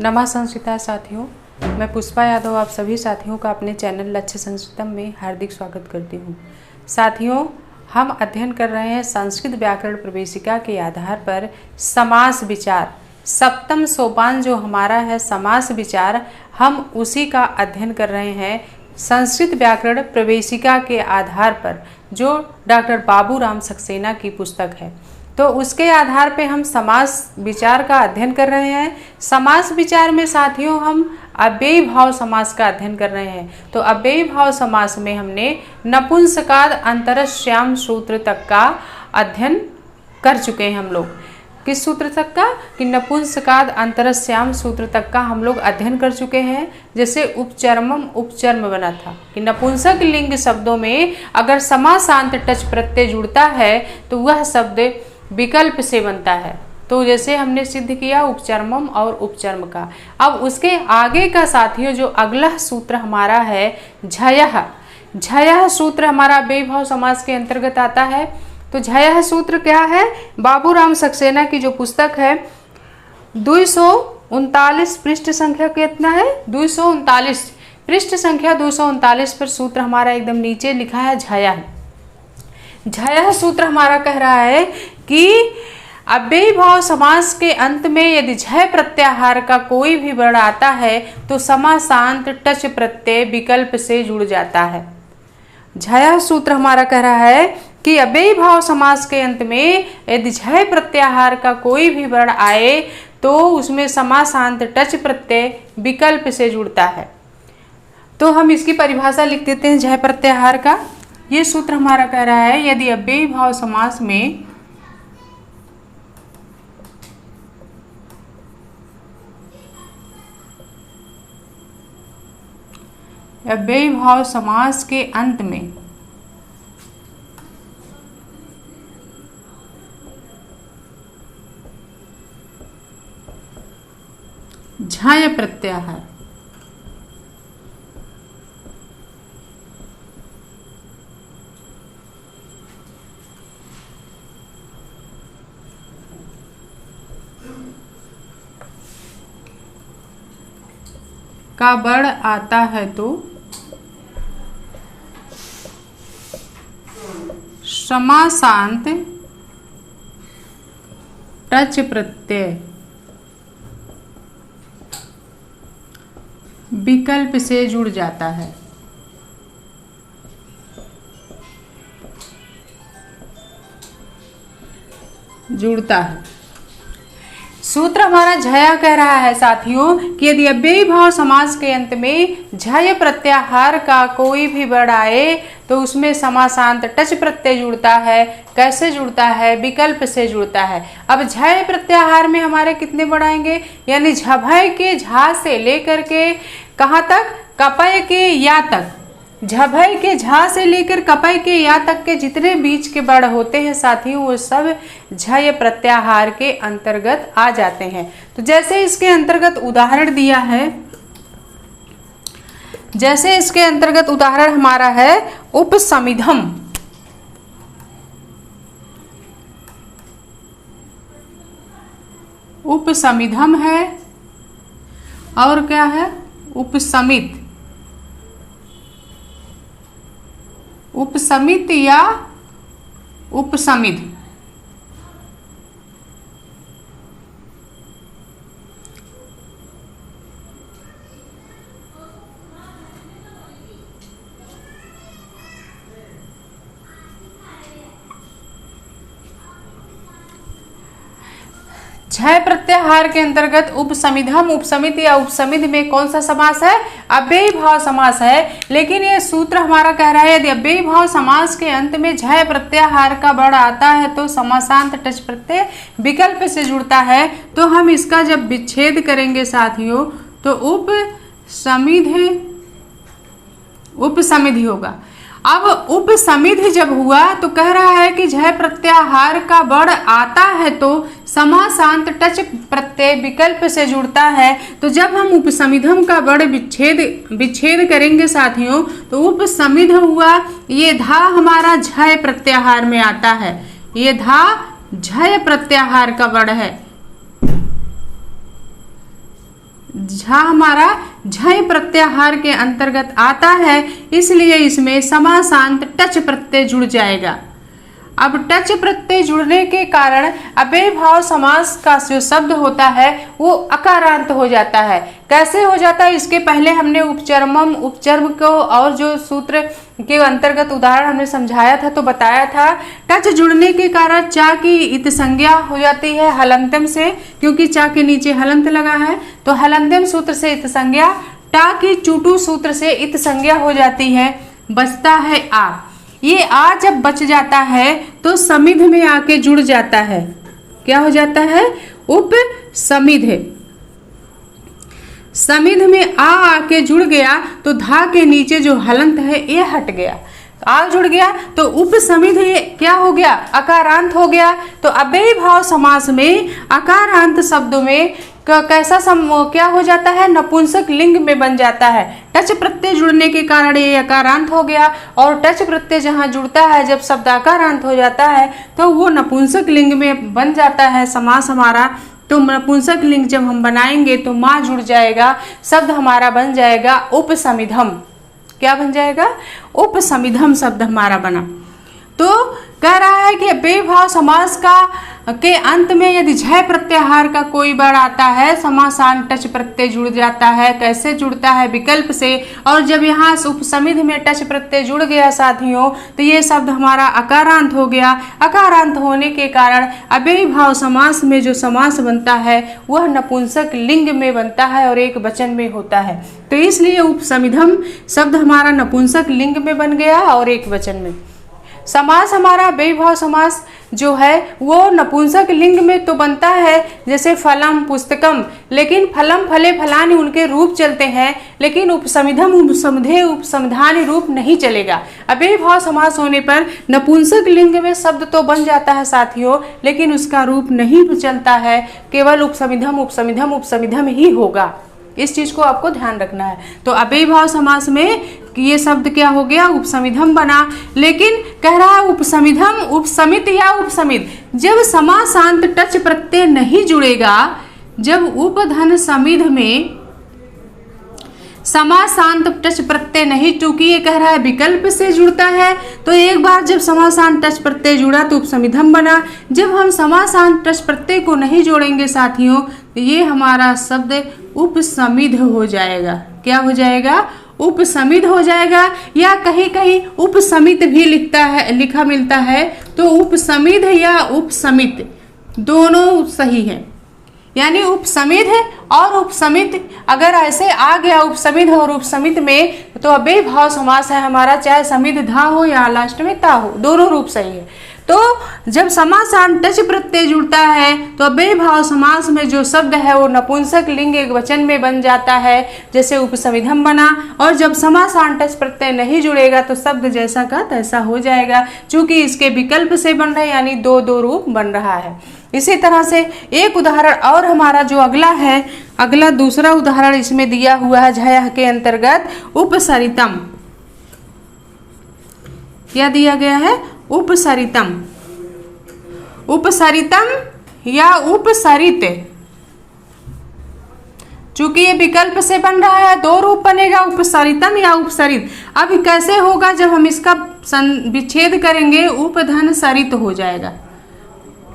नमः संस्कृता साथियों, मैं पुष्पा यादव आप सभी साथियों का अपने चैनल लक्ष्य संस्कृतम में हार्दिक स्वागत करती हूँ। साथियों, हम अध्ययन कर रहे हैं संस्कृत व्याकरण प्रवेशिका के आधार पर समास विचार। सप्तम सोपान जो हमारा है समास विचार, हम उसी का अध्ययन कर रहे हैं संस्कृत व्याकरण प्रवेशिका के आधार पर, जो डॉक्टर बाबूराम सक्सेना की पुस्तक है। तो उसके आधार पे हम समास विचार का अध्ययन कर रहे हैं। समास विचार में साथियों हम अव्ययी भाव समास का अध्ययन कर रहे हैं। तो अव्ययी भाव समास में हमने नपुंसकाद अंतरश्याम सूत्र तक का अध्ययन कर चुके हैं हम लोग। किस सूत्र तक का? कि नपुंसकाद अंतरश्याम सूत्र तक का हम लोग अध्ययन कर चुके हैं। जैसे उपचर्मम उपचर्म बना था कि नपुंसक लिंग शब्दों में अगर समासांत टच प्रत्यय जुड़ता है तो वह शब्द विकल्प से बनता है। तो जैसे हमने सिद्ध किया उपचर्मम और उपचर्म का। अब उसके आगे का साथियों जो अगला सूत्र हमारा है झयः। झयः सूत्र हमारा अव्ययी भाव समास के अंतर्गत आता है। तो झयः सूत्र क्या है? बाबूराम सक्सेना की जो पुस्तक है 239 पृष्ठ संख्या कितना है? 239 पृष्ठ संख्या 239 पर सूत्र हमारा एकदम नीचे लिखा है झयः। झयः सूत्र हमारा कह रहा है कि अव्ययी भाव समास के अंत में यदि झय प्रत्याहार का कोई भी वर्ण आता है तो समासांत टच प्रत्यय विकल्प से जुड़ जाता है। झयः सूत्र हमारा कह रहा है कि अव्ययी भाव समास के अंत में यदि झय प्रत्याहार का कोई भी वर्ण आए तो उसमें समासांत टच प्रत्यय विकल्प से जुड़ता है। तो हम इसकी परिभाषा लिख देते हैं झय प्रत्याहार का। ये सूत्र हमारा कह रहा है यदि अव्ययी भाव समास में अव्ययी भाव समास के अंत में झय प्रत्याहार का वर्ण आता है तो समासांत टच प्रत्यय विकल्प से जुड़ जाता है। जुड़ता है। सूत्र हमारा झया कह रहा है साथियों कि यदि अव्ययी भाव समास के अंत में झय प्रत्याहार का कोई भी वर्ण आए तो उसमें समासांत टच प्रत्यय जुड़ता है। कैसे जुड़ता है? विकल्प से जुड़ता है। अब झय प्रत्याहार में हमारे कितने वर्ण आएंगे? यानी झभय के झा से लेकर के कहाँ तक? कपय के या तक। झभय के झा से लेकर कपय के या तक के जितने बीच के वर्ण होते हैं साथियों वो सब झय प्रत्याहार के अंतर्गत आ जाते हैं। तो जैसे इसके अंतर्गत उदाहरण दिया है, जैसे इसके अंतर्गत उदाहरण हमारा है उपसमिधम। उपसमिधम है और क्या है? उपसमित। उपसमित या उपसमिध। झय प्रत्याहार के अंतर्गत उपसमिधम उपसमित या उपसमिध में कौन सा समास है? अव्ययी भाव समास है। लेकिन ये सूत्र हमारा कह रहा है यदि अव्ययी भाव समास के अंत में झय प्रत्याहार का वर्ण आता है तो समासांत टच प्रत्यय विकल्प से जुड़ता है। तो हम इसका जब विच्छेद करेंगे साथियों तो उपसमिधि होगा। अब उपसमिध जब हुआ तो कह रहा है कि झय प्रत्याहार का वर्ण आता है तो समासांत टच प्रत्यय विकल्प से जुड़ता है। तो जब हम उपसमिधम का वर्ण विच्छेद करेंगे साथियों तो उपसमिध हुआ, ये धा हमारा झय प्रत्याहार में आता है। ये धा झय प्रत्याहार का वर्ण है। झा हमारा झय प्रत्याहार के अंतर्गत आता है, इसलिए इसमें समासांत टच प्रत्यय जुड़ जाएगा। अब टच प्रत्यय जुड़ने के कारण अव्ययी भाव समास का जो शब्द होता है वो अकारांत हो जाता है। कैसे हो जाता है, इसके पहले हमने उपचर्मम उपचर्म को और जो सूत्र के अंतर्गत उदाहरण हमने समझाया था तो बताया था, टच जुड़ने के कारण चा की इत संज्ञा हो जाती है हलंतम से, क्योंकि चा के नीचे हलंत लगा है तो हलंतम सूत्र से इत संज्ञा, टा की चूटू सूत्र से इत संज्ञा हो जाती है। बचता है आ, ये आ जब बच जाता है तो समिध में आके जुड़ जाता है। क्या हो जाता है, उप समिध। समिध में आ आके जुड़ गया तो धा के नीचे जो हलंत है ये हट गया, आ जुड़ गया तो उप समिध ये क्या हो गया, अकारांत हो गया। तो अव्ययी भाव समास में अकारांत शब्दों में कैसा क्या हो जाता है, नपुंसक लिंग में बन जाता है। टच प्रत्यय जुड़ने के कारण ये अकारांत हो गया, और टच प्रत्यय जहाँ जुड़ता है जब शब्द अकारांत हो जाता है तो वो नपुंसक लिंग में बन जाता है समास हमारा। तो नपुंसक लिंग जब हम बनाएंगे तो माँ जुड़ जाएगा, शब्द हमारा बन जाएगा उपसमिधम। क्या बन जाएगा, उपसमिधम शब्द हमारा बना। तो कह रहा है कि अव्ययी भाव समास के अंत में यदि झय प्रत्याहार का कोई वर्ड आता है, समासान टच प्रत्यय जुड़ जाता है। कैसे जुड़ता है, विकल्प से। और जब यहाँ उपसमिध में टच प्रत्यय जुड़ गया साथियों तो ये शब्द हमारा अकारांत हो गया। अकारांत होने के कारण अव्ययी भाव समास में जो समास बनता है वह नपुंसक लिंग में बनता है और एक वचन में होता है। तो इसलिए उपसमिधम शब्द हमारा नपुंसक लिंग में बन गया और एक वचन में। समास हमारा अव्ययी भाव समास जो है वो नपुंसक लिंग में तो बनता है, जैसे फलम पुस्तकम, लेकिन फलम फले फलानि उनके रूप चलते हैं, लेकिन उपसमिधम उपसमधे उपसमधानि रूप नहीं चलेगा। अव्ययी भाव समास होने पर नपुंसक लिंग में शब्द तो बन जाता है साथियों, लेकिन उसका रूप नहीं चलता है, केवल उपसमिधम उपसमिधम उपसमिधम ही होगा। इस चीज को आपको ध्यान रखना है। तो अव्ययी भाव समास में ये शब्द क्या हो गया, उपसमिधम बना। लेकिन कह रहा है उपसमिधम उपसमित या उपसमित, जब समासांत टच प्रत्यय नहीं जुड़ेगा, जब उपधन समिध में समासांत टच प्रत्यय नहीं, चूंकि ये कह रहा है विकल्प से जुड़ता है, तो एक बार जब समासांत टच प्रत्यय जुड़ा तो उपसमिधम बना। जब हम समासांत टच प्रत्यय को नहीं जोड़ेंगे साथियों तो ये हमारा शब्द उपसमिध हो जाएगा। क्या हो जाएगा, उपसमिध हो जाएगा, या कहीं कहीं उपसमित भी लिखा मिलता है। तो उपसमिध या उपसमित दोनों सही है, यानी उपसमिध और उपसमित अगर ऐसे आ गया उपसमिध और उपसमित में तो अव्ययी भाव समास है हमारा, चाहे समिध धा हो या लास्ट में ता हो, दोनों रूप सही है। तो जब समासान टच प्रत्यय जुड़ता है तो अव्ययी भाव समास में जो शब्द है वो नपुंसक लिंग एक वचन में बन जाता है, जैसे उपसमिधम बना। और जब समासान टच प्रत्यय नहीं जुड़ेगा तो शब्द जैसा का तैसा हो जाएगा, चूंकि इसके विकल्प से बन रहा है, यानी दो दो रूप बन रहा है। इसी तरह से एक उदाहरण और हमारा जो अगला है, अगला दूसरा उदाहरण इसमें दिया हुआ है झय के अंतर्गत उपसरितम। क्या दिया गया है, उपसरितम। उपसरितम या उपसरित, चूंकि ये विकल्प से बन रहा है दो रूप बनेगा, उपसरितम या उपसरित। अब कैसे होगा, जब हम इसका विच्छेद करेंगे उपधन सरित हो जाएगा।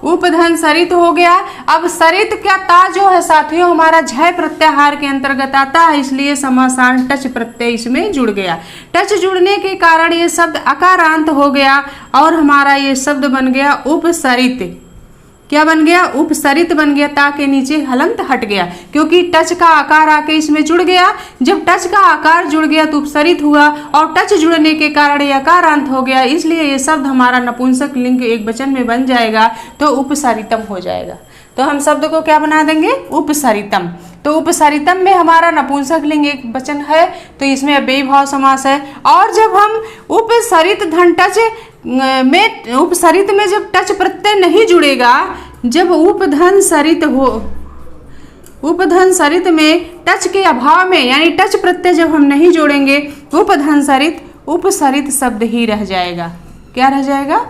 उपधन सरित हो गया। अब सरित क्या ता जो है साथियों हमारा झय प्रत्याहार के अंतर्गत आता है, इसलिए समासान टच प्रत्यय इसमें जुड़ गया। टच जुड़ने के कारण ये शब्द अकारांत हो गया और हमारा ये शब्द बन गया उपसरित। क्या बन गया, उपसरित बन गया। ता के नीचे हलंत हट गया, क्योंकि टच का आकार आके इसमें जुड़ गया। जब टच का आकार जुड़ गया तो उपसरित हुआ, और टच जुड़ने के कारण ये अकारांत हो गया, इसलिए ये शब्द हमारा नपुंसक लिंग एक वचन में बन जाएगा, तो उपसरितम हो जाएगा। तो हम शब्द को क्या बना देंगे, उपसरितम। तो उपसरितम में हमारा नपुंसक लिंग एक वचन है, तो इसमें अव्ययी भाव समास है। और जब हम उपसरित धन टच में, उपसरित में जब टच प्रत्यय नहीं जुड़ेगा, जब उपधन सरित हो, उपधन सरित में टच के अभाव में, यानी टच प्रत्यय जब हम नहीं जोड़ेंगे, उपधन सरित उपसरित शब्द ही रह जाएगा। क्या रह जाएगा,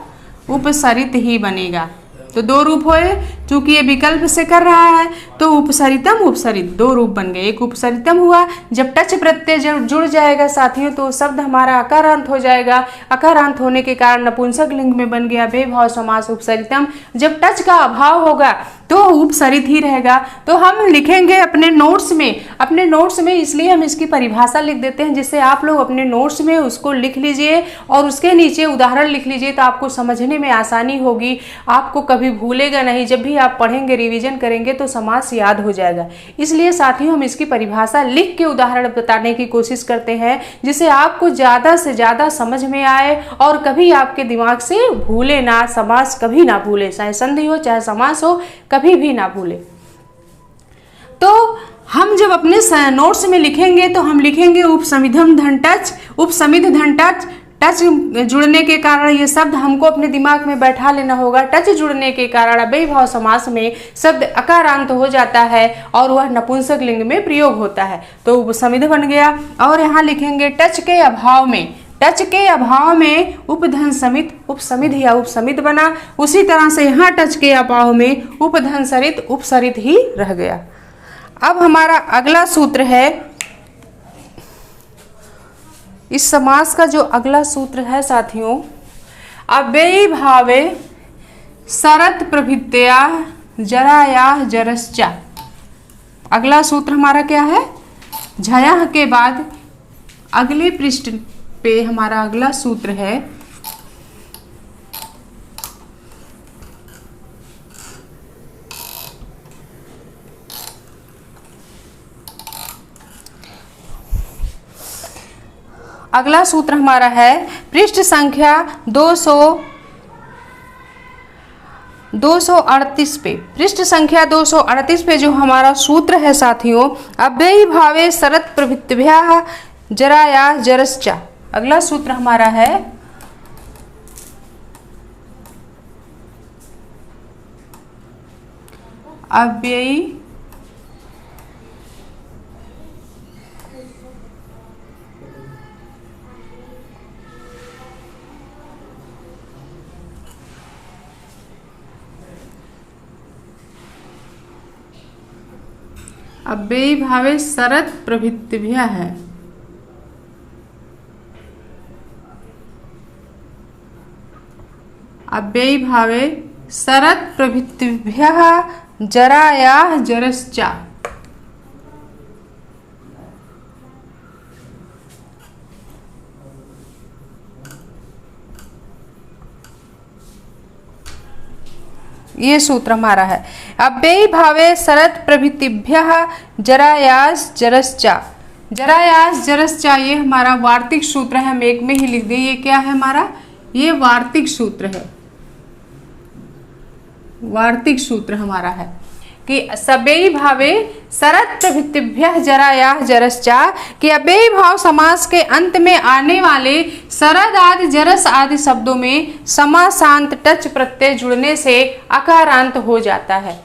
उपसरित ही बनेगा। तो दो रूप हुए, चूंकि ये विकल्प से कर रहा है तो उपसरितम उपसरित दो रूप बन गए। एक उपसरितम हुआ, जब टच प्रत्यय जुड़ जाएगा साथियों तो शब्द हमारा अकारांत हो जाएगा। अकारांत होने के कारण नपुंसक लिंग में बन गया बेभाव समास उपसरितम। जब टच का अभाव होगा तो उपसरित ही रहेगा। तो हम लिखेंगे अपने नोट्स में, इसलिए हम इसकी परिभाषा लिख देते हैं, जिससे आप लोग अपने नोट्स में उसको लिख लीजिए और उसके नीचे उदाहरण लिख लीजिए, तो आपको समझने में आसानी होगी, आपको कभी भूलेगा नहीं। जब भी आप पढ़ेंगे, रिवीजन करेंगे तो समास याद हो जाएगा। इसलिए साथियों हम इसकी परिभाषा लिख के उदाहरण बताने की कोशिश करते हैं, जिससे आपको ज़्यादा से ज़्यादा समझ में आए और कभी आपके दिमाग से भूले ना, समास कभी ना भूले, चाहे संधि हो चाहे समास हो, कभी भी ना भूले। तो हम जब अपने नोट्स में लिखेंगे तो हम लिखेंगे उपसमिधम धन टच, उपसमिध धन टच। टच जुड़ने के कारण ये शब्द हमको अपने दिमाग में बैठा लेना होगा। टच जुड़ने के कारण अव्ययीभाव समास में शब्द अकारांत हो जाता है और वह नपुंसक लिंग में प्रयोग होता है, तो उपसमिध बन गया। और यहाँ लिखेंगे टच के अभाव में, टच के अभाव में उपधन समित, उपसमिध या उपसमित बना। उसी तरह से यहाँ टच के अभाव में उपधन सरित, उपसरित ही रह गया। अब हमारा अगला सूत्र है, इस समास का जो अगला सूत्र है साथियों, अव्ययीभावे सरत प्रभृत्या जराया जरश्चा। अगला सूत्र हमारा क्या है, झया के बाद अगले पृष्ठ पे हमारा अगला सूत्र है अगला सूत्र हमारा है पृष्ठ संख्या 238 पे। पृष्ठ संख्या 238 पे जो हमारा सूत्र है साथियों, अव्ययीभावे सरत प्रभृत्या जराया जरश्चा। अगला सूत्र हमारा है अव्ययी अव्ययीभावे सरत प्रभृतिभ्यः है। अव्ययीभावे सरत प्रभृतिभ्यः जराया जरश्चा। ये सूत्र हमारा है, अव्ययीभावे सरत प्रभृतिभ्यः जरायास जरश्चा। जरायास जरश्चा ये हमारा वार्तिक सूत्र है, हम एक में ही लिख दें। ये क्या है हमारा, ये वार्तिक सूत्र है। वार्तिक सूत्र हमारा है कि अव्ययीभावे सरत प्रभृतिभ्यः जराया जरश्चा, कि अव्ययीभाव समास के अंत में आने वाले सरद आदि जरस आदि शब्दों में समासांत टच प्रत्यय जुड़ने से अकारांत हो जाता है।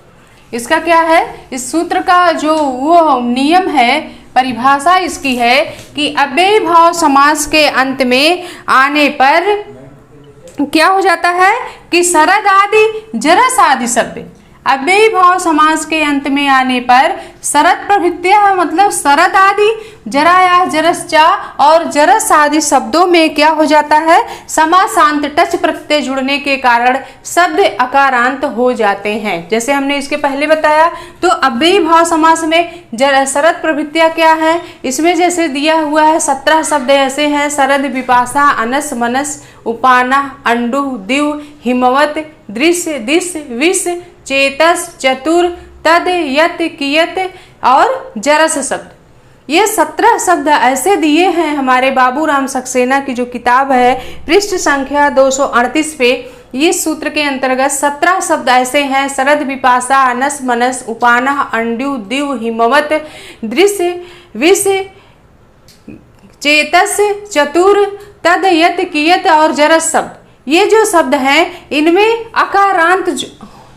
इसका क्या है, इस सूत्र का जो वो नियम है, परिभाषा इसकी है कि अव्ययीभाव समास के अंत में आने पर क्या हो जाता है कि सरद आदि जरस आदि शब्द, अव्ययीभाव समास के अंत में आने पर सरत प्रभृत्या मतलब सरद आदि, जराया जरश्चा और जरस आदि शब्दों में क्या हो जाता है, समासांत टच प्रत्यय जुड़ने के कारण शब्द अकारांत हो जाते हैं। जैसे हमने इसके पहले बताया, तो अव्ययीभाव समास में सरत प्रभृत्या क्या है, इसमें जैसे दिया हुआ है 17 शब्द ऐसे हैं, सरद, विपाशा, अनस, मनस, उपाना, अंडु, दिव, हिमवत, दृश्य, दिश, विष, चेतस, चतुर, तद, यत, कियत और जरस शब्द। ये 17 शब्द ऐसे दिए हैं हमारे बाबूराम सक्सेना की जो किताब है, पृष्ठ संख्या 238 पे। ये सूत्र के अंतर्गत 17 शब्द ऐसे हैं, सरद, विपाशा, अनस, मनस, उपाना, अंडु, दिव, हिमवत, दृश्य, विष, चेतस, चतुर, तद, यत, कियत और जरस शब्द। ये जो शब्द हैं इनमें अकारांत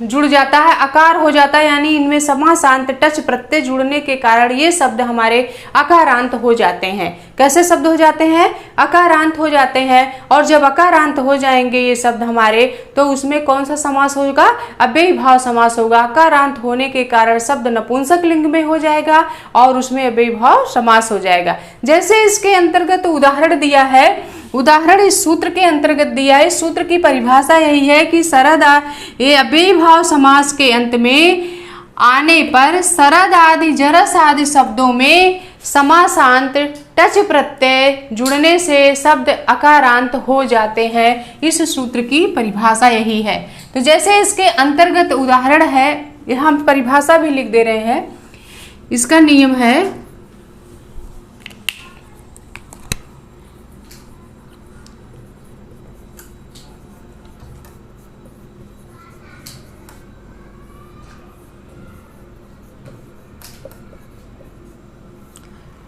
जुड़ जाता है, आकार हो जाता है, यानी इनमें समासांत टच प्रत्यय जुड़ने के कारण ये शब्द हमारे अकारांत हो जाते हैं। कैसे शब्द हो जाते हैं? अकारांत हो जाते हैं। और जब अकारांत हो जाएंगे ये शब्द हमारे, तो उसमें कौन सा समास होगा? अव्ययी भाव समास होगा। अकारांत होने के कारण शब्द नपुंसक लिंग में हो जाएगा और उसमें अव्ययी भाव समास हो जाएगा। जैसे इसके अंतर्गत उदाहरण दिया है, उदाहरण इस सूत्र के अंतर्गत दिया है। इस सूत्र की परिभाषा यही है कि सरद ये अव्ययी भाव समास के अंत में आने पर सरद आदि जरस आदि शब्दों में समासांत टच प्रत्यय जुड़ने से शब्द अकारांत हो जाते हैं। इस सूत्र की परिभाषा यही है। तो जैसे इसके अंतर्गत उदाहरण है, हम परिभाषा भी लिख दे रहे हैं। इसका नियम है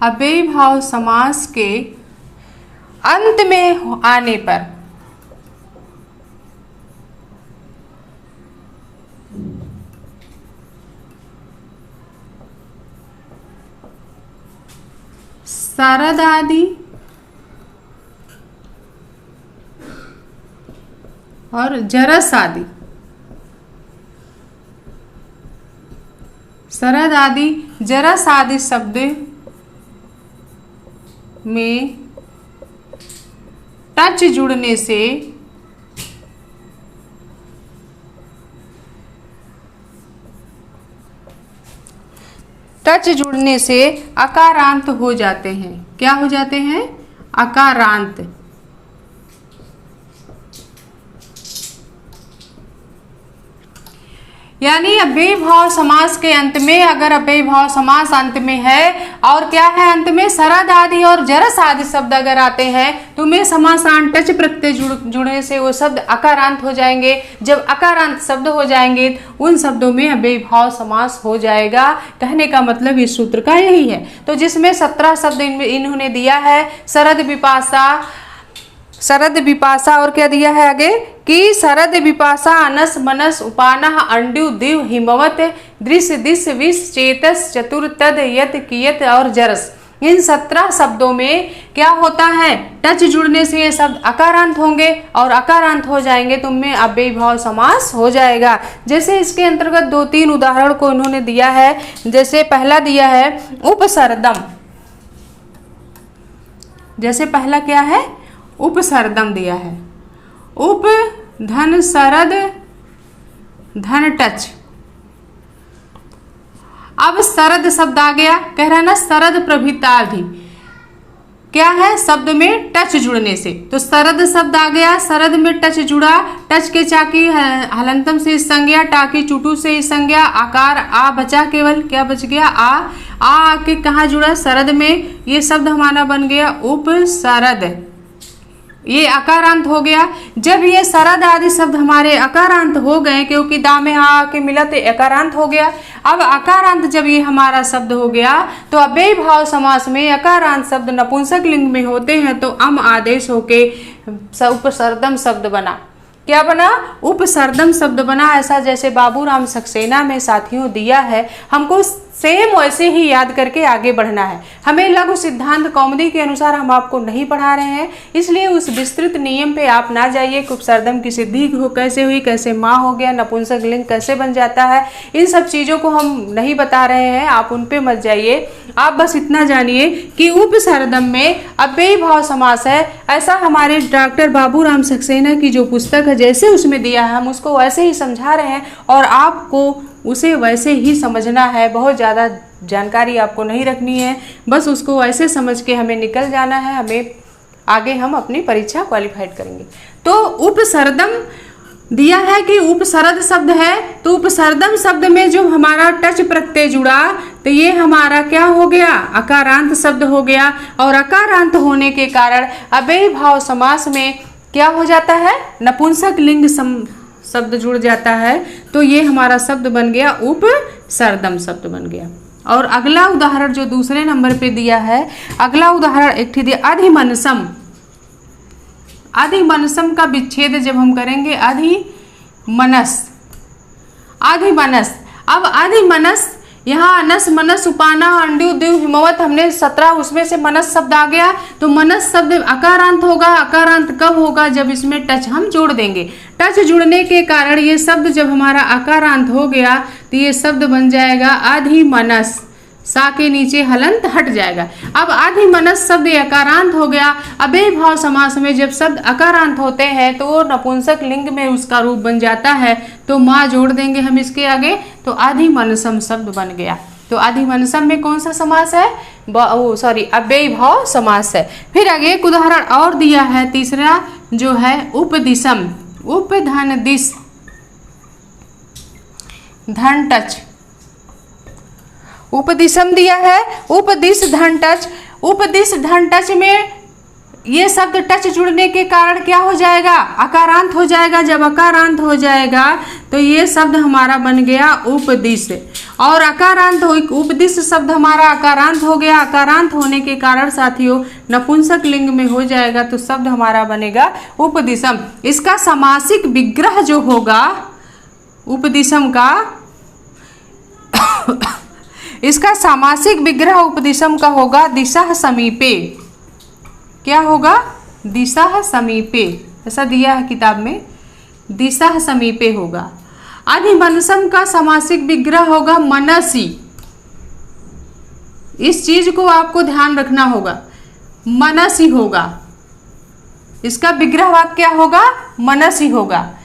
अव्ययी भाव समास के अंत में आने पर सरद आदि और जरस आदि, सरद आदि जरस आदि शब्द में टच जुड़ने से अकारांत हो जाते हैं। क्या हो जाते हैं? अकारांत। यानी अव्ययी भाव समास के अंत में, अगर अव्ययी भाव समास अंत में है और क्या है अंत में, सरद आदि और जरस आदि शब्द अगर आते हैं तो में समासांत टच प्रत्यय जुड़ने से वो शब्द अकारांत हो जाएंगे। जब अकारांत शब्द हो जाएंगे उन शब्दों में अव्ययी भाव समास हो जाएगा। कहने का मतलब इस सूत्र का यही है। तो जिसमें 17 शब्द इन्होंने दिया है, शरद विपाशा और क्या दिया है आगे कि शरद विपाशा अनस मनस उपानः अंडु दिव हिमवत दृश्य दिश विष चेतस चतुर तद यत कियत और जरस। इन 17 शब्दों में क्या होता है? टच जुड़ने से ये शब्द अकारांत होंगे और अकारांत हो जाएंगे तो उनमें अव्ययी भाव समास हो जाएगा। जैसे इसके अंतर्गत 2-3 उदाहरण को इन्होंने दिया है। जैसे पहला दिया है उपसर्दम। जैसे पहला क्या है? उपसर्दम दिया है। उप धन सरद धन टच। अब सरद शब्द आ गया, कह रहा है ना सरद प्रभृतादि, क्या है? शब्द में टच जुड़ने से। तो सरद शब्द आ गया, सरद में टच जुड़ा, टच के चाकी हलंतम से संज्ञा, टाकी चुटू से संज्ञा, आकार आ बचा, केवल क्या बच गया? आ आके कहाँ जुड़ा? सरद में। ये शब्द हमारा बन गया उपसरद। ये अकारांत हो गया। जब ये सरद आदि शब्द हमारे अकारांत हो गए, क्योंकि दा में आ के मिला तो अकारांत हो गया। अब अकारांत जब ये हमारा शब्द हो गया तो अव्ययी भाव समास में अकारांत शब्द नपुंसक लिंग में होते हैं तो अम आदेश होके उपसर्दम शब्द बना। क्या बना? उपसर्दम शब्द बना। ऐसा जैसे बाबूराम सक्सेना में साथियों दिया है, हमको सेम वैसे ही याद करके आगे बढ़ना है। हमें लघु सिद्धांत कौमुदी के अनुसार हम आपको नहीं पढ़ा रहे हैं, इसलिए उस विस्तृत नियम पे आप ना जाइए कि उपसर्दम की सिद्धि कैसे हुई, कैसे माँ हो गया, नपुंसक लिंग कैसे बन जाता है, इन सब चीज़ों को हम नहीं बता रहे हैं, आप उन पे मत जाइए। आप बस इतना जानिए कि उपसर्दम में अव्ययी भाव समास है। ऐसा हमारे डॉक्टर बाबूराम सक्सेना की जो पुस्तक है जैसे उसमें दिया है, हम उसको वैसे ही समझा रहे हैं और आपको उसे वैसे ही समझना है। बहुत ज़्यादा जानकारी आपको नहीं रखनी है, बस उसको वैसे समझ के हमें निकल जाना है। हमें आगे हम अपनी परीक्षा क्वालिफाइड करेंगे। तो उपसर्दम दिया है कि उपसर्द शब्द है, तो उपसर्दम शब्द में जो हमारा टच प्रत्यय जुड़ा तो ये हमारा क्या हो गया? अकारांत शब्द हो गया। और अकारांत होने के कारण अव्ययी भाव समास में क्या हो जाता है? नपुंसक लिंग शब्द जुड़ जाता है, तो ये हमारा शब्द बन गया उपसर्दम शब्द बन गया। और अगला उदाहरण जो दूसरे नंबर पे दिया है, अगला उदाहरण एक दिया अधिमनसम। अधिमनसम का विच्छेद जब हम करेंगे, अधिमनस, आधिमनस। अब आधिमनस, यहाँ अनस मनस उपाना अंडु दिव हिमवत हमने 17, उसमें से मनस शब्द आ गया। तो मनस शब्द अकारांत होगा। अकारांत कब होगा? जब इसमें टच हम जोड़ देंगे। टच जुड़ने के कारण ये शब्द जब हमारा अकारांत हो गया तो ये शब्द बन जाएगा आधिमनस। सा के नीचे हलंत हट जाएगा। अब आधिमनस शब्द अकारांत हो गया। अव्ययी भाव समास में जब शब्द अकारांत होते हैं तो वो नपुंसक लिंग में उसका रूप बन जाता है। तो माँ जोड़ देंगे हम इसके आगे, तो आधिमनसम शब्द बन गया। तो आधिमनसम में कौन सा समास है? अव्ययी भाव समास है। फिर आगे एक उदाहरण और दिया है, तीसरा जो है उपदिशम। उप धन दिश, धन टच, उपदिशम दिया है। उपदिश धन टच। उपदिश धन टच में ये शब्द टच जुड़ने के कारण क्या हो जाएगा? अकारांत हो जाएगा। जब अकारांत हो जाएगा तो ये शब्द हमारा बन गया उपदिश। और अकारांत हो, उपदिश शब्द हमारा अकारांत हो गया। अकारांत होने के कारण साथियों नपुंसक लिंग में हो जाएगा तो शब्द हमारा बनेगा उपदिशम। इसका समासिक विग्रह जो होगा उपदिशम का इसका सामासिक विग्रह उपदिशम का होगा दिशा समीपे। क्या होगा? दिशा समीपे, ऐसा दिया है किताब में, दिशा समीपे होगा। आधिमनसम का सामासिक विग्रह होगा मनसी। इस चीज को आपको ध्यान रखना होगा, मनसी होगा। इसका विग्रह वाक्य क्या होगा? मनसी होगा।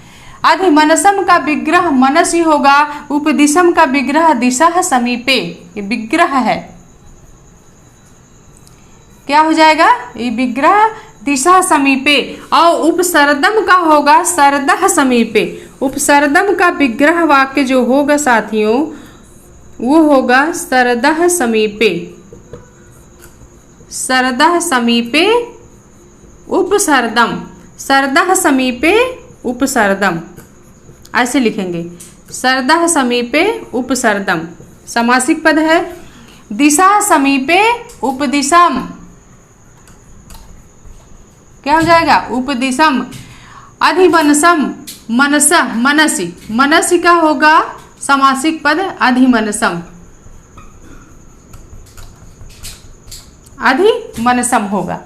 आधिमनसम का विग्रह मनसी होगा। उपदिशम का विग्रह दिशा समीपे, ये विग्रह है। क्या हो जाएगा? ये विग्रह दिशा समीपे। और उपसर्दम का होगा सरदह समीपे। उपसर्दम का विग्रह वाक्य जो होगा साथियों वो होगा सरदह समीपे। सरदह समीपे उपसर्दम। सरदह समीपे उपसर्दम, ऐसे लिखेंगे, सरदह समीपे उपसर्दम। समासिक पद है। दिशा समीपे उपदिशम, क्या हो जाएगा? उपदिशम। अधिमनसम मनस मनसी। मनसी का होगा समासिक पद अधिमनसम। अधिमनसम होगा।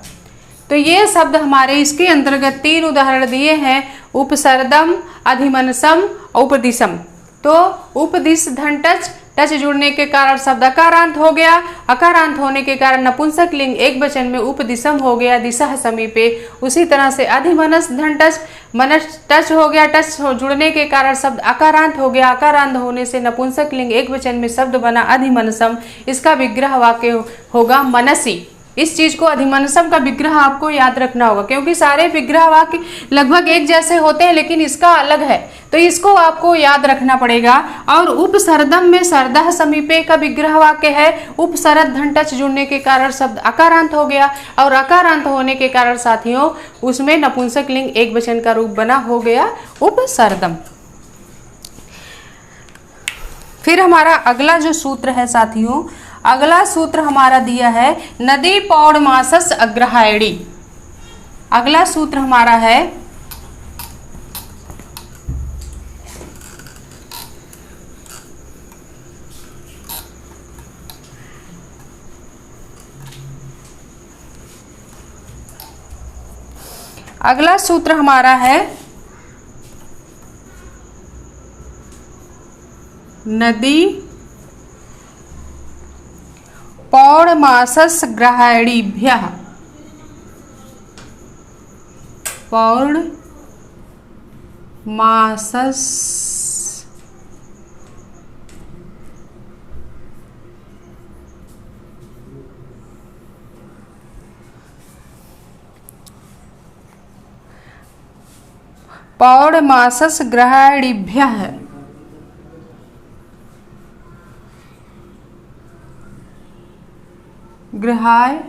तो ये शब्द हमारे इसके अंतर्गत 3 उदाहरण दिए हैं, उपसर्दम, अधिमनसम, उपदिशम। तो उपदिश धन टच, टच जुड़ने के कारण शब्द अकारांत हो गया। अकारांत होने के कारण नपुंसक लिंग एक वचन में उपदिशम हो गया दिशा समीपे। उसी तरह से अधिमनस धन टच, मनस टच हो गया। टच जुड़ने के कारण शब्द अकारांत हो गया। अकारांत होने से नपुंसक लिंग एक वचन में शब्द बना अधिमनसम। इसका विग्रह वाक्य होगा मनसी। इस चीज को अधिमनसम का विग्रह आपको याद रखना होगा, क्योंकि सारे विग्रह वाक्य लगभग एक जैसे होते हैं लेकिन इसका अलग है, तो इसको आपको याद रखना पड़ेगा। और उपसर्दम में सरदह समीपे का विग्रह वाक्य है। उपसर्द धन टच जुड़ने के कारण शब्द अकारांत हो गया, और अकारांत होने के कारण साथियों उसमें नपुंसक लिंग एक वचन का रूप बना हो गया उपसर्दम। फिर हमारा अगला जो सूत्र है साथियों, अगला सूत्र हमारा दिया है नदी पौर्णमासस अग्रहायणी। अगला सूत्र हमारा है नदी पौर्णमासस ग्रहाणीभ्यः। पौर्णमासस पौर्णमासस ग्रहाणीभ्यः। ग्रहाणीभ्यः।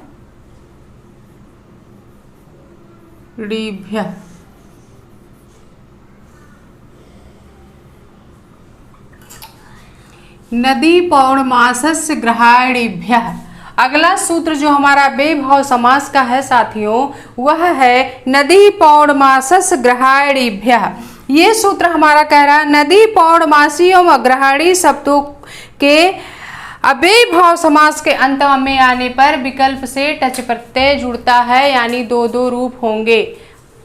नदी पौर्णमासस्य ग्रहाणीभ्यः। अगला सूत्र जो हमारा बेभाव समास का है साथियों, वह है नदी पौर्णमासस्य ग्रहाणीभ्यः। ये सूत्र हमारा कह रहा है नदी पौर्णमासी एवं अग्रहाणी शब्दों के अव्ययी भाव समास के अंत में आने पर विकल्प से टच प्रत्यय जुड़ता है, यानी दो दो रूप होंगे।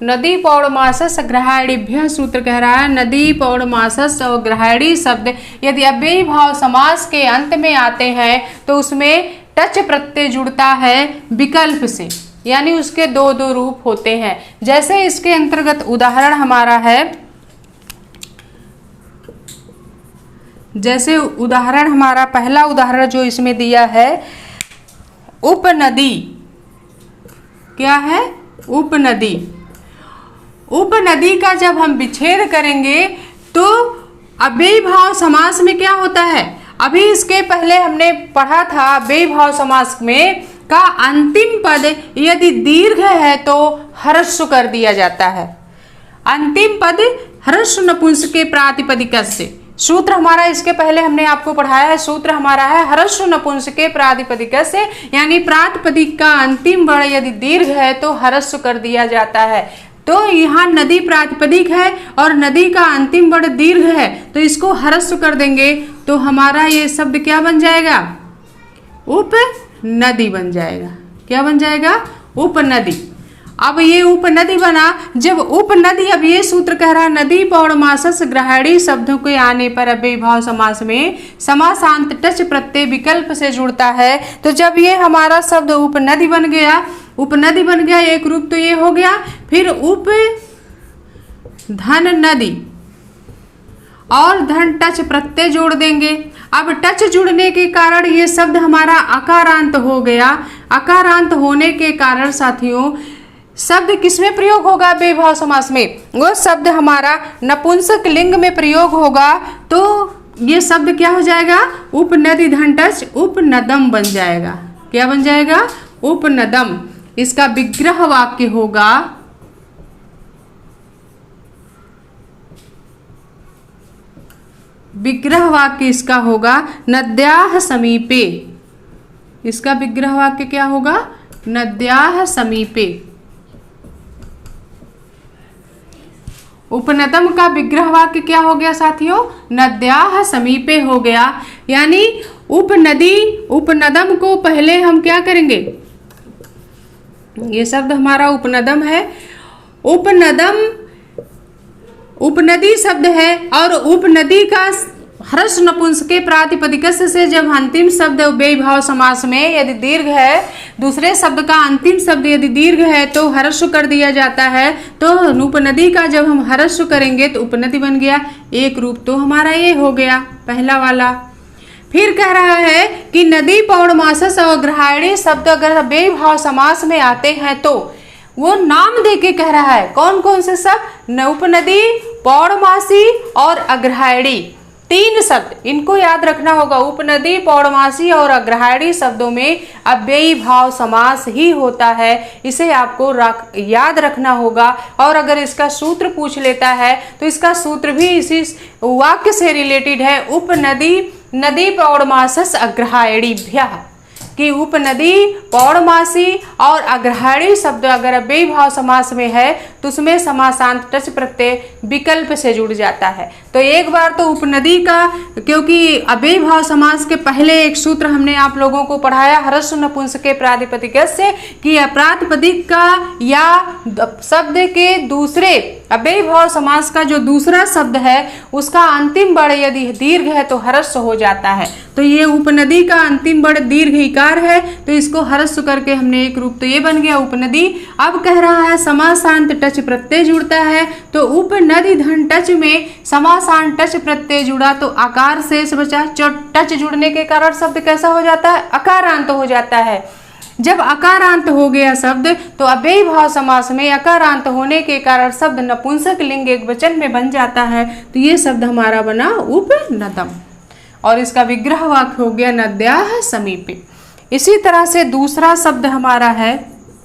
नदी पौर्णमासस अग्रहाणीभ्यः सूत्र कह रहा है नदी पौर्णमासस और अग्रहाणी शब्द यदि अव्ययी भाव समास के अंत में आते हैं तो उसमें टच प्रत्यय जुड़ता है विकल्प से, यानी उसके दो दो रूप होते हैं। जैसे इसके अंतर्गत उदाहरण हमारा है, जैसे उदाहरण हमारा पहला उदाहरण जो इसमें दिया है उपनदी, क्या है उपनदी। उपनदी का जब हम विच्छेद करेंगे तो अव्ययी भाव समास में क्या होता है, अभी इसके पहले हमने पढ़ा था अव्ययी भाव समास में का अंतिम पद यदि दीर्घ है तो ह्रस्व कर दिया जाता है। अंतिम पद ह्रस्व नपुंसक के प्रातिपदिक से, सूत्र हमारा इसके पहले हमने आपको पढ़ाया है, सूत्र हमारा है ह्रस्व नपुंसक के प्रातिपदिक से, यानी प्रातिपदिक का अंतिम वर्ण यदि दीर्घ है तो ह्रस्व कर दिया जाता है। तो यहाँ नदी प्रातिपदिक है और नदी का अंतिम वर्ण दीर्घ है तो इसको ह्रस्व कर देंगे तो हमारा ये शब्द क्या बन जाएगा, उपनदी बन जाएगा। क्या बन जाएगा, उपनदी। अब ये उपनदी बना, जब उपनदी, अब ये सूत्र कह रहा है नदी पौर्णमासस ग्रहाणी शब्दों के आने पर अव्ययी भाव समास में समासांत टच प्रत्यय विकल्प से जुड़ता है। तो जब ये हमारा शब्द उपनदी बन गया, उपनदी बन गया एक रूप तो ये हो गया, फिर उप धन नदी और धन टच प्रत्यय जोड़ देंगे। अब टच जुड़ने के कारण ये शब्द हमारा अकारांत हो गया। अकारांत होने के कारण साथियों शब्द किसमें प्रयोग होगा अव्ययी भाव समास में, वो शब्द हमारा नपुंसक लिंग में प्रयोग होगा। तो ये शब्द क्या हो जाएगा, उपनदी धन टच उपनदम बन जाएगा। क्या बन जाएगा, उपनदम। इसका विग्रह वाक्य होगा विग्रह वाक्य इसका होगा नद्याः समीपे। इसका विग्रह वाक्य क्या होगा, नद्याः समीपे। उपनदम का विग्रह वाक्य क्या हो गया साथियों, नद्याः समीपे हो गया। यानी उपनदी उपनदम को पहले हम क्या करेंगे, ये शब्द हमारा उपनदम है। उपनदम उपनदी शब्द है और उपनदी का ह्रस्व नपुंसक के प्रातिपदिक से जब अंतिम शब्द अव्ययी भाव समास में यदि दीर्घ है, दूसरे शब्द का अंतिम शब्द यदि दीर्घ है तो ह्रस्व कर दिया जाता है। तो उपनदी का जब हम ह्रस्व करेंगे तो उपनदी बन गया। एक रूप तो हमारा ये हो गया पहला वाला। फिर कह रहा है कि नदी पौर्णमासस और अग्रहाणी शब्द अगर अव्ययी भाव समास में आते हैं तो वो नाम दे के कह रहा है कौन कौन से शब्द, उपनदी, पौर्णमासी और अग्रहाणी। तीन शब्द इनको याद रखना होगा। उपनदी, पौर्णमासी और अग्रहाणी शब्दों में अव्ययी भाव समास ही होता है, इसे आपको याद रखना होगा। और अगर इसका सूत्र पूछ लेता है तो इसका सूत्र भी इसी वाक्य से रिलेटेड है, उपनदी नदी पौर्णमासस अग्रहाणीभ्यः, कि उपनदी, पौर्णमासी और अग्रहाणी शब्द अगर अव्ययी भाव समास में है तो उसमें समासांत टच प्रत्यय विकल्प से जुड़ जाता है। तो एक बार तो उपनदी का, क्योंकि अव्ययी भाव समास के पहले एक सूत्र हमने आप लोगों को पढ़ाया ह्रस्व नपुंसक के प्रातिपदिक से, कि प्रातिपदिक का या शब्द के दूसरे अव्ययी भाव समास का जो दूसरा शब्द है उसका अंतिम वर्ण यदि दीर्घ है तो ह्रस्व हो जाता है। तो ये उपनदी का अंतिम वर्ण दीर्घ इकार है तो इसको ह्रस्व करके हमने एक रूप तो ये बन गया उपनदी। अब कह रहा है समासांत टच प्रत्यय जुड़ता है, तो उपनदी धन टच में समासांत टच प्रत्यय जुड़ा तो आकार शेष बचा। टच जुड़ने के कारण शब्द कैसा हो जाता है, अकारांत हो जाता है। जब अकारांत हो गया शब्द तो अव्ययी भाव समास में अकारांत होने के कारण शब्द नपुंसक लिंग एक वचन में बन जाता है। तो ये शब्द हमारा बना उपनदम और इसका विग्रह वाक्य हो गया नद्याः समीपे। इसी तरह से दूसरा शब्द हमारा है,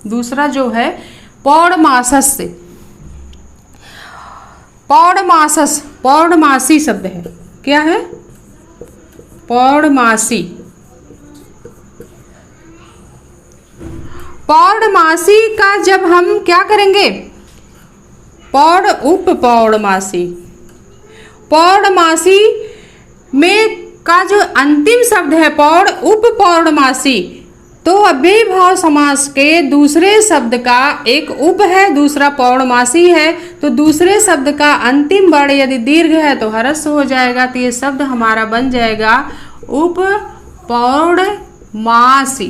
दूसरा जो है पौर्णमासस से, पौर्णमासस पौर्णमासी शब्द है। क्या है, पौर्णमासी। पौर्णमासी का जब हम क्या करेंगे, पौड़ उप पौड़मासी। पौड़मासी में का जो अंतिम शब्द है पौड़ उप पौड़मासी, तो अव्ययीभाव समास के दूसरे शब्द का एक उप है, दूसरा पौड़मासी है, तो दूसरे शब्द का अंतिम वर्ण यदि दीर्घ है तो ह्रस्व हो जाएगा। तो ये शब्द हमारा बन जाएगा उप पौड़मासी।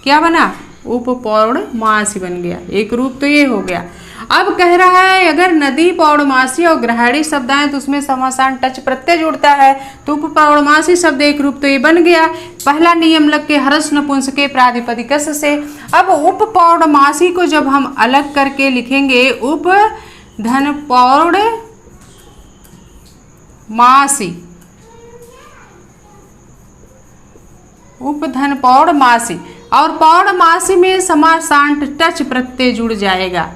क्या बना? उप पौड़मासी बन गया। एक रूप तो ये हो गया। अब कह रहा है अगर नदी पौड़मासी और ग्रहाणी शब्द आए तो उसमें समासान टच प्रत्यय जुड़ता है, तो उप पौड़मासी शब्द एक रूप तो ये बन गया। पहला नियम लग के ह्रस्व नपुंसके प्रातिपदिक से। अब उप पौड़मासी को जब हम अलग करके लिखेंगे उप धन पौड़मासी, उप धन पौड़मासी, और पौड़मासी में समासांत टच प्रत्यय जुड़ जाएगा।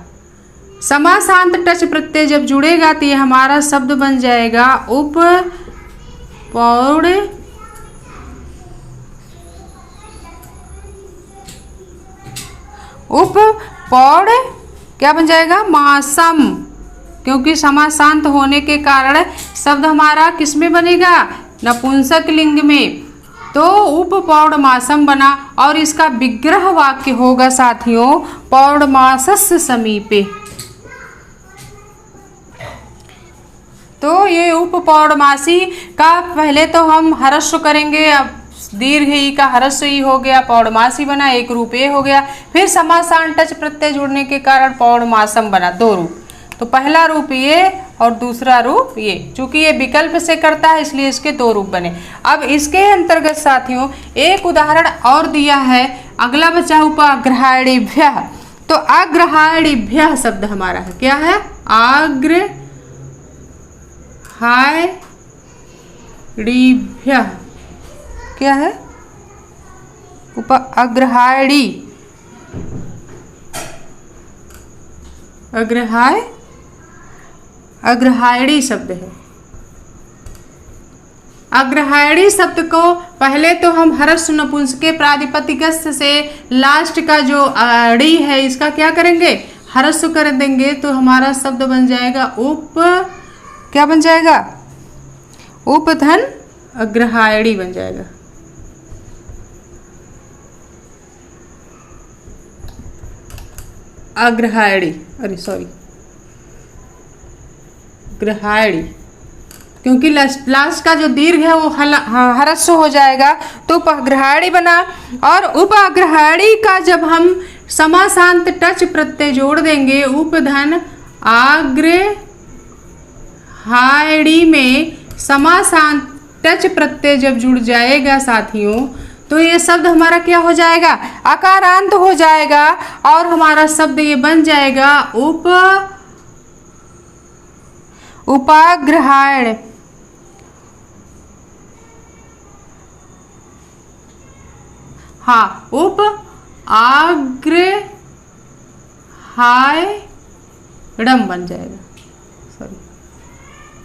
समासांत टच प्रत्यय जब जुड़ेगा तो ये हमारा शब्द बन जाएगा उप पौड़ क्या बन जाएगा? मासम, क्योंकि समासांत होने के कारण शब्द हमारा किस में बनेगा? नपुंसक लिंग में। तो उप पौड़मासम बना और इसका विग्रह वाक्य होगा साथियों पौड़मासस्य समीपे। तो ये उप पौड़मासी का पहले तो हम ह्रस्व करेंगे, अब दीर्घ ई का ह्रस्व ई हो गया, पौड़मासी बना, एक रूप ए हो गया। फिर समासान टच प्रत्यय जुड़ने के कारण पौड़मासम बना, दो रूप। तो पहला रूप ये और दूसरा रूप ये, चूंकि ये विकल्प से करता है इसलिए इसके दो रूप बने। अब इसके अंतर्गत साथियों एक उदाहरण और दिया है, अगला बचा उपाग्रहाणीभ्यः। तो आग्रहाणीभ्यः शब्द हमारा है, क्या है? आग्रहाणीभ्यः, क्या है? अग्रहाणी, अग्रहायणी शब्द है। अग्रहायणी शब्द को पहले तो हम ह्रस्व नपुंसके प्रातिपदिक से लास्ट का जो अड़ी है इसका क्या करेंगे? ह्रस्व कर देंगे, तो हमारा शब्द बन जाएगा उप, क्या बन जाएगा? उपधन अग्रहायणी बन जाएगा। अग्रहायणी, अरे सॉरी, ग्रहायणी, क्योंकि लास्ट का जो दीर्घ है वो ह्रस्व हो जाएगा, तो उपग्रहायणी बना। और उपग्रहायणी का जब हम समासांत टच प्रत्यय जोड़ देंगे उपधन आग्रहायणी में समासांत टच प्रत्यय जब जुड़ जाएगा साथियों, तो ये शब्द हमारा क्या हो जाएगा? आकारांत हो जाएगा और हमारा शब्द ये बन जाएगा उपाग्रहायण। हाँ, उप आग्रहायणम बन जाएगा, सॉरी,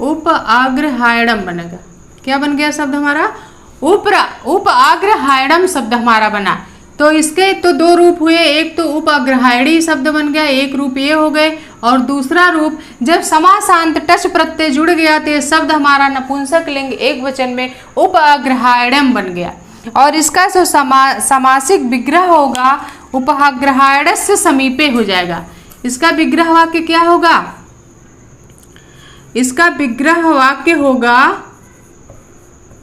उप आग्रहायणम बनेगा। क्या बन गया शब्द हमारा? उप आग्रहायणम शब्द हमारा बना। तो इसके तो दो रूप हुए, एक तो उप अग्रहायणी शब्द बन गया, एक रूप ये हो गए, और दूसरा रूप जब समासांत टच प्रत्यय जुड़ गया तो ये शब्द हमारा नपुंसक लिंग एक वचन में उप अग्रहायणम बन गया। और इसका जो समासिक विग्रह होगा उपहाग्रहायणस्य समीपे हो जाएगा। इसका विग्रह वाक्य क्या होगा? इसका विग्रह वाक्य होगा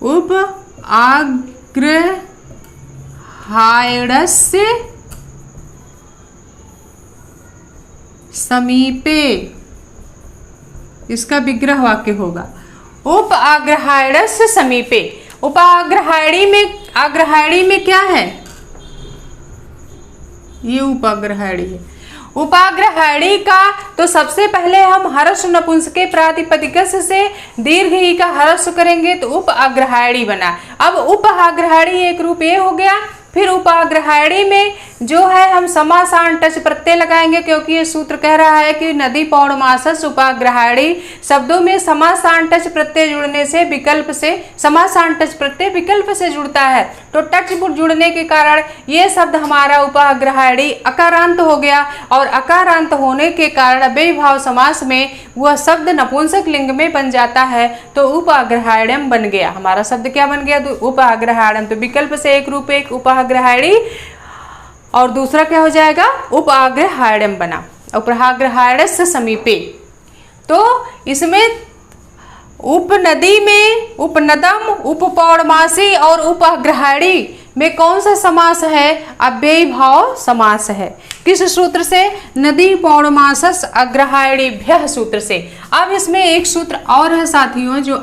उप आग्रहायणस्य समीपे। इसका विग्रह वाक्य होगा उप आग्रहायणस्य समीपे। आग्रहायणी में क्या है? ये उपाग्रहायणी है। उपाग्रहायणी का तो सबसे पहले हम ह्रस्व नपुंसके प्रातिपदिक से दीर्घ ई का ह्रस्व करेंगे तो उप अग्रहायणी बना। अब उप अग्रहायणी एक रूप ये हो गया, फिर उपाग्रहायणी में जो है हम समासान टच प्रत्यय लगाएंगे, क्योंकि ये सूत्र कह रहा है कि नदी पौर्णमासस उपाग्रहायणी शब्दों में समासान टच प्रत्यय जुड़ने से विकल्प से समासान टच प्रत्यय विकल्प से जुड़ता है। तो टच जुड़ने के कारण ये शब्द हमारा उपाग्रहायणी अकारांत हो गया, और अकारांत होने के कारण अव्ययी भाव समास में वह शब्द नपुंसक लिंग में बन जाता है। तो उपाग्रहायणम बन गया, हमारा शब्द क्या बन गया? उपाग्रहायणम। तो विकल्प से एक रूप एक उपाग्रहायणी और दूसरा क्या हो जाएगा? उपाग्रहायणम बना। उपाग्रहायणस्य समीपे, तो इसमें उपनदी में उपनदम, उपपौर्णमासी और उपाग्रहायणी में कौन सा समास है? अव्ययी भाव समास है। किस सूत्र से? नदी पौर्णमासस अग्रहायणीभ्यः सूत्र से। अब इसमें एक सूत्र और है साथियों, जो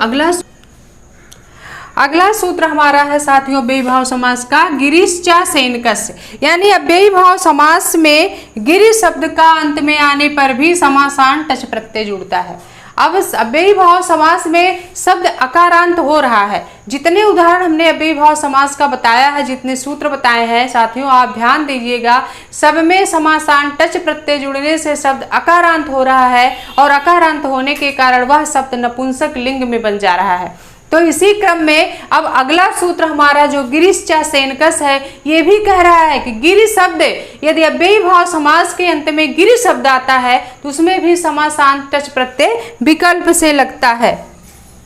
अगला सूत्र हमारा है साथियों अव्ययी भाव समास का, गिरिश्चा सेनकस्य। यानी अव्ययी भाव समास में गिरि शब्द का अंत में आने पर भी समासान टच प्रत्यय जुड़ता है। अब अव्ययी भाव समास में शब्द अकारांत हो रहा है। जितने उदाहरण हमने अव्ययी भाव समास का बताया है, जितने सूत्र बताए हैं साथियों, आप ध्यान दीजिएगा, सब में समासान टच प्रत्यय जुड़ने से शब्द अकारांत हो रहा है, और अकारांत होने के कारण वह शब्द नपुंसक लिंग में बन जा रहा है। तो इसी क्रम में अब अगला सूत्र हमारा जो गिरिश्चा सेनकस है, ये भी कह रहा है कि गिरि शब्द यदि अव्ययी भाव समास के अंत में गिरि शब्द आता है तो उसमें भी समासान टच प्रत्यय विकल्प से लगता है।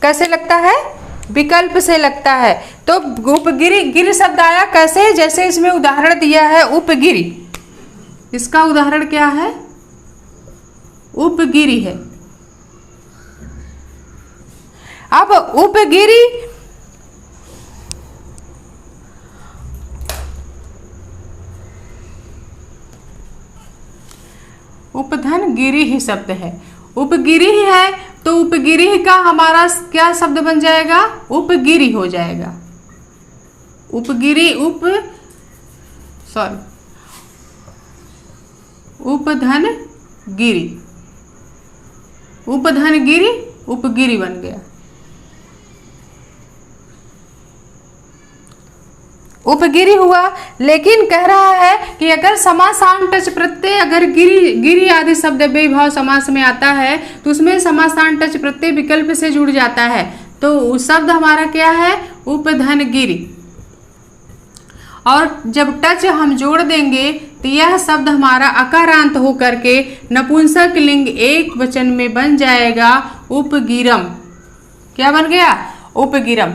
कैसे लगता है? विकल्प से लगता है। तो उपगिरि, गिरि शब्द आया कैसे? जैसे इसमें उदाहरण दिया है उपगिरि, इसका उदाहरण क्या है? उपगिरि है। अब उपगिरि उपधन गिरि ही शब्द है, उपगिरि है, तो उपगिरि का हमारा क्या शब्द बन जाएगा? उपगिरि हो जाएगा। उपगिरि उपधन गिरि, उपधन गिरि उपगिरि बन गया। उपगिरि हुआ, लेकिन कह रहा है कि अगर समासान टच प्रत्यय अगर गिरि आदि शब्द अव्ययी भाव समास में आता है तो उसमें समासान टच प्रत्यय विकल्प से जुड़ जाता है। तो शब्द हमारा क्या है? उपधन गिरि। और जब टच हम जोड़ देंगे तो यह शब्द हमारा अकारांत होकर के नपुंसक लिंग एक वचन में बन जाएगा उपगिरम। क्या बन गया? उपगिरम।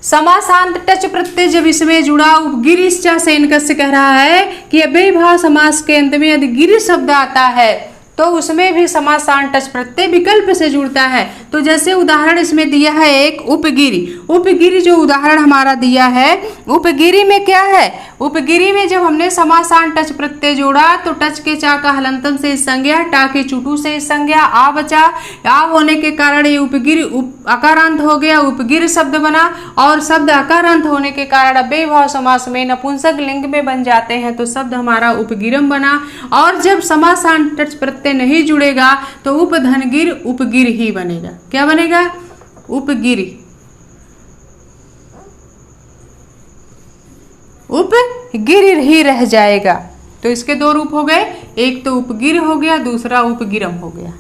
समासांत टच प्रत्यय जब इसमें जुड़ा, गिरिश्चा सेनकस्य कह रहा है कि अव्ययी भाव समास के अंत में यदि गिरि शब्द आता है तो उसमें भी समासान टच प्रत्यय विकल्प से जुड़ता है। तो जैसे उदाहरण इसमें दिया है एक उपगिरि, उपगिरि जो उदाहरण हमारा दिया है, उपगिरि में क्या है? उपगिरि में जब हमने समासान टच प्रत्यय जोड़ा तो टच के चा का हलंतम से संज्ञा, टा के चुटू से संज्ञा, आ बचा, आ होने के कारण ये उपगिरि अकारांत हो गया, उपगिर शब्द बना, और शब्द अकारांत होने के कारण अव्ययी भाव समास में नपुंसक लिंग में बन जाते हैं, तो शब्द हमारा उपगिरम बना। और जब समासान टच प्रत्यय नहीं जुड़ेगा तो उपधनगिर उपगिर ही बनेगा। क्या बनेगा? उपगिरि, उपगिर ही रह जाएगा। तो इसके दो रूप हो गए, एक तो उपगिर हो गया, दूसरा उपगिरम हो गया।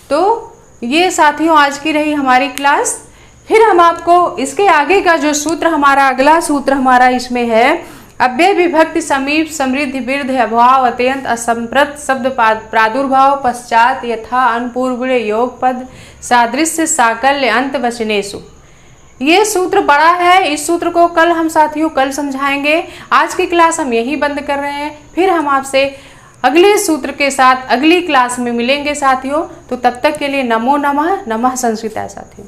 तो ये साथियों आज की रही हमारी क्लास। फिर हम आपको इसके आगे का जो सूत्र हमारा, अगला सूत्र हमारा इसमें है, अव्यय विभक्ति समीप समृद्धि वृद्ध अभाव अत्यंत असंप्रत शब्द प्रादुर्भाव पश्चात यथा अनुपूर्व योग पद सादृश्य साकल्य अंत वचनेषु। ये सूत्र बड़ा है, इस सूत्र को कल हम साथियों कल समझाएंगे। आज की क्लास हम यही बंद कर रहे हैं, फिर हम आपसे अगले सूत्र के साथ अगली क्लास में मिलेंगे साथियों। तो तब तक के लिए नमो नमः। नमः संस्कृताय साथियों।